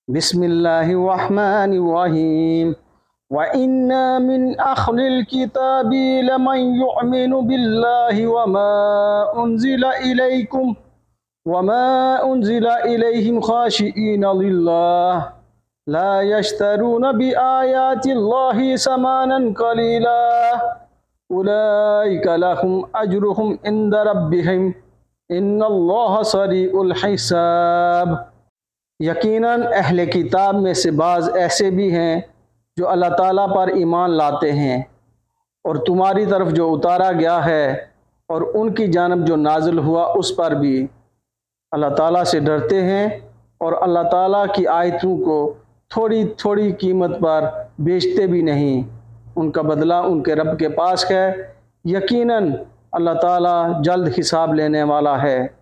बिस्मिल्लाहिर्रहमानिर्रहीम व इन्ना मिन अहलिल किताबि लमन युमिनु बिल्लाहि व मा उन्जिला इलैहिम खाशिईन लिल्लाह ला यश्तरून बिआयातिल्लाहि समानन कलीला उलाइका लहुम अज्रुहुम इंदा रब्बिहिम इन्नल्लाह सरीउल हिसाब। यकीनन अहले किताब में से बाज़ ऐसे भी हैं जो अल्लाह ताला पर ईमान लाते हैं और तुम्हारी तरफ जो उतारा गया है और उनकी जानब जो नाजिल हुआ उस पर भी अल्लाह ताला से डरते हैं और अल्लाह ताला की आयतों को थोड़ी थोड़ी कीमत पर बेचते भी नहीं। उनका बदला उनके रब के पास है। यकीनन अल्लाह ताला जल्द हिसाब लेने वाला है।